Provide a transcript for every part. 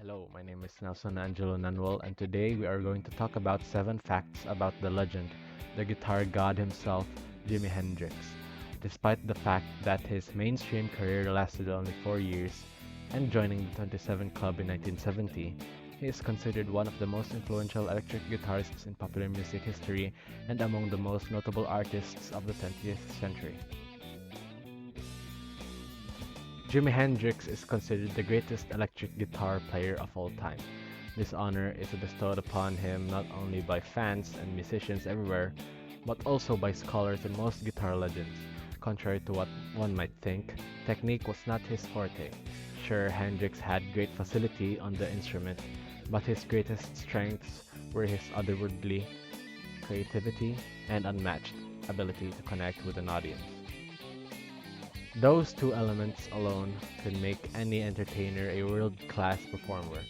Hello, my name is Nelson Angelo Nanuel, and today we are going to talk about 7 facts about the legend, the guitar god himself, Jimi Hendrix. Despite the fact that his mainstream career lasted only 4 years, and joining the 27 Club in 1970, he is considered one of the most influential electric guitarists in popular music history and among the most notable artists of the 20th century. Jimi Hendrix is considered the greatest electric guitar player of all time. This honor is bestowed upon him not only by fans and musicians everywhere, but also by scholars and most guitar legends. Contrary to what one might think, technique was not his forte. Sure, Hendrix had great facility on the instrument, but his greatest strengths were his otherworldly creativity and unmatched ability to connect with an audience. Those two elements alone could make any entertainer a world-class performer,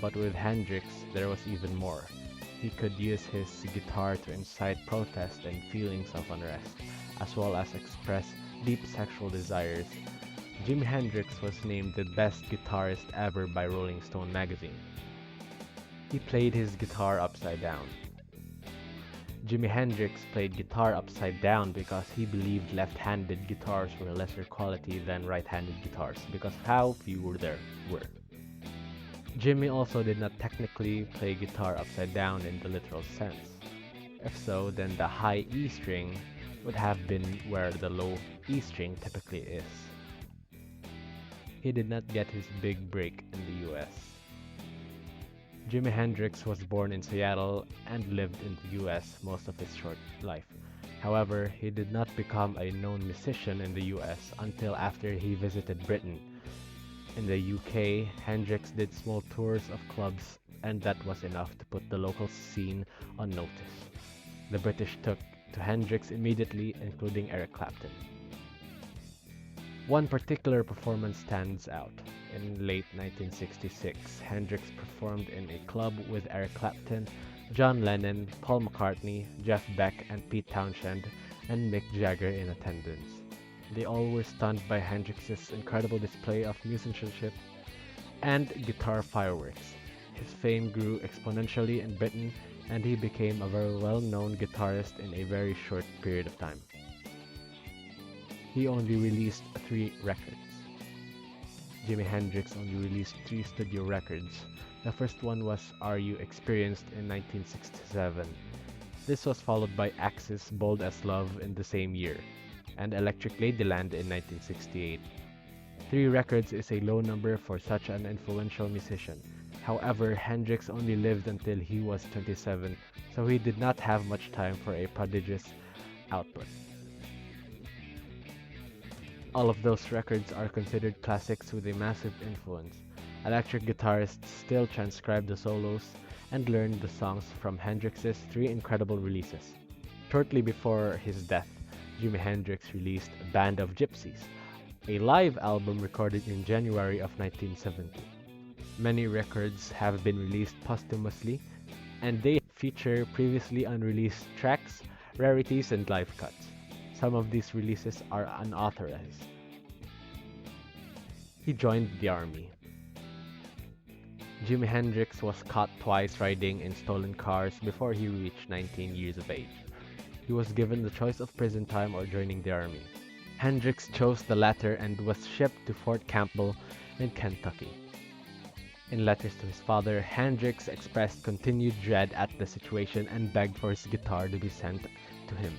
but with Hendrix there was even more. He could use his guitar to incite protest and feelings of unrest, as well as express deep sexual desires. Jimi Hendrix was named the best guitarist ever by Rolling Stone magazine. He played his guitar upside down. Jimi Hendrix played guitar upside down because he believed left-handed guitars were lesser quality than right-handed guitars because how few there were. Jimi also did not technically play guitar upside down in the literal sense. If so, then the high E string would have been where the low E string typically is. He did not get his big break in the US. Jimi Hendrix was born in Seattle and lived in the US most of his short life. However, he did not become a known musician in the US until after he visited Britain. In the UK, Hendrix did small tours of clubs, and that was enough to put the local scene on notice. The British took to Hendrix immediately, including Eric Clapton. One particular performance stands out. In late 1966, Hendrix performed in a club with Eric Clapton, John Lennon, Paul McCartney, Jeff Beck, and Pete Townshend, and Mick Jagger in attendance. They all were stunned by Hendrix's incredible display of musicianship and guitar fireworks. His fame grew exponentially in Britain, and he became a very well-known guitarist in a very short period of time. He only released 3 records. Jimi Hendrix only released 3 studio records. The first one was Are You Experienced in 1967. This was followed by Axis Bold as Love in the same year, and Electric Ladyland in 1968. 3 records is a low number for such an influential musician. However, Hendrix only lived until he was 27, so he did not have much time for a prodigious output. All of those records are considered classics with a massive influence. Electric guitarists still transcribe the solos and learn the songs from Hendrix's 3 incredible releases. Shortly before his death, Jimi Hendrix released Band of Gypsies, a live album recorded in January of 1970. Many records have been released posthumously, and they feature previously unreleased tracks, rarities, and live cuts. Some of these releases are unauthorized. He joined the army. Jimi Hendrix was caught twice riding in stolen cars before he reached 19 years of age. He was given the choice of prison time or joining the army. Hendrix chose the latter and was shipped to Fort Campbell in Kentucky. In letters to his father, Hendrix expressed continued dread at the situation and begged for his guitar to be sent to him.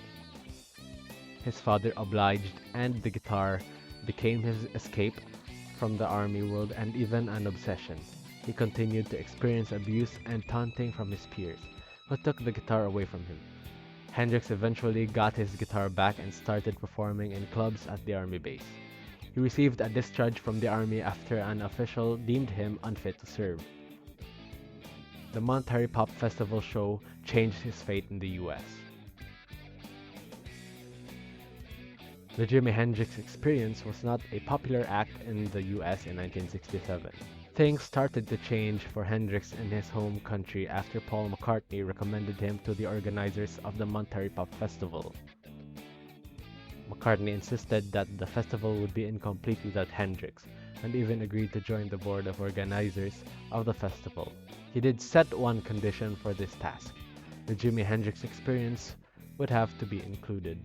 His father obliged, and the guitar became his escape from the army world and even an obsession. He continued to experience abuse and taunting from his peers, who took the guitar away from him. Hendrix eventually got his guitar back and started performing in clubs at the army base. He received a discharge from the army after an official deemed him unfit to serve. The Monterey Pop Festival show changed his fate in the US. The Jimi Hendrix Experience was not a popular act in the US in 1967. Things started to change for Hendrix in his home country after Paul McCartney recommended him to the organizers of the Monterey Pop Festival. McCartney insisted that the festival would be incomplete without Hendrix, and even agreed to join the board of organizers of the festival. He did set one condition for this task: the Jimi Hendrix experience would have to be included.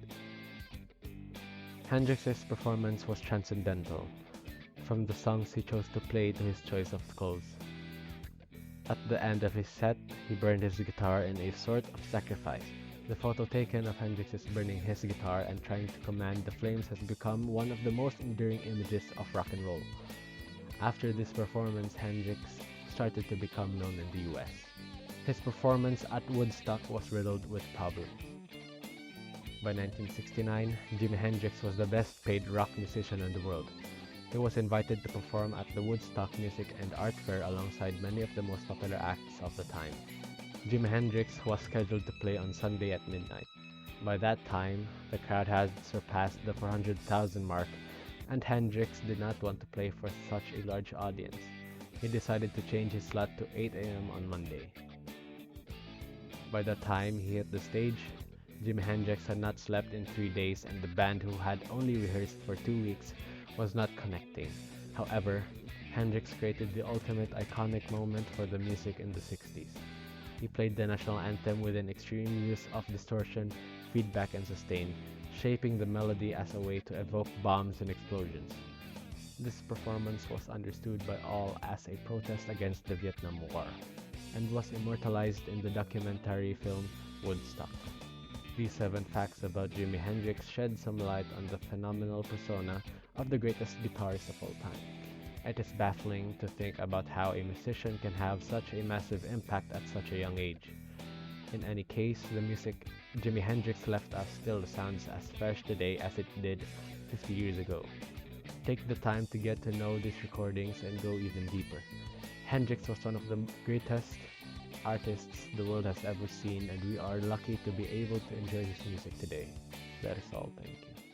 Hendrix's performance was transcendental, from the songs he chose to play to his choice of clothes. At the end of his set, he burned his guitar in a sort of sacrifice. The photo taken of Hendrix burning his guitar and trying to command the flames has become one of the most enduring images of rock and roll. After this performance, Hendrix started to become known in the US. His performance at Woodstock was riddled with problems. By 1969, Jimi Hendrix was the best paid rock musician in the world. He was invited to perform at the Woodstock Music and Art Fair alongside many of the most popular acts of the time. Jimi Hendrix was scheduled to play on Sunday at midnight. By that time, the crowd had surpassed the 400,000 mark, and Hendrix did not want to play for such a large audience. He decided to change his slot to 8 a.m. on Monday. By the time he hit the stage, Jimi Hendrix had not slept in 3 days, and the band, who had only rehearsed for 2 weeks, was not connecting. However, Hendrix created the ultimate iconic moment for the music in the 60s. He played the national anthem with an extreme use of distortion, feedback, and sustain, shaping the melody as a way to evoke bombs and explosions. This performance was understood by all as a protest against the Vietnam War, and was immortalized in the documentary film Woodstock. These 7 facts about Jimi Hendrix shed some light on the phenomenal persona of the greatest guitarist of all time. It is baffling to think about how a musician can have such a massive impact at such a young age. In any case, the music Jimi Hendrix left us still sounds as fresh today as it did 50 years ago. Take the time to get to know these recordings and go even deeper. Hendrix was one of the greatest artists the world has ever seen, and we are lucky to be able to enjoy his music today. That is all. Thank you.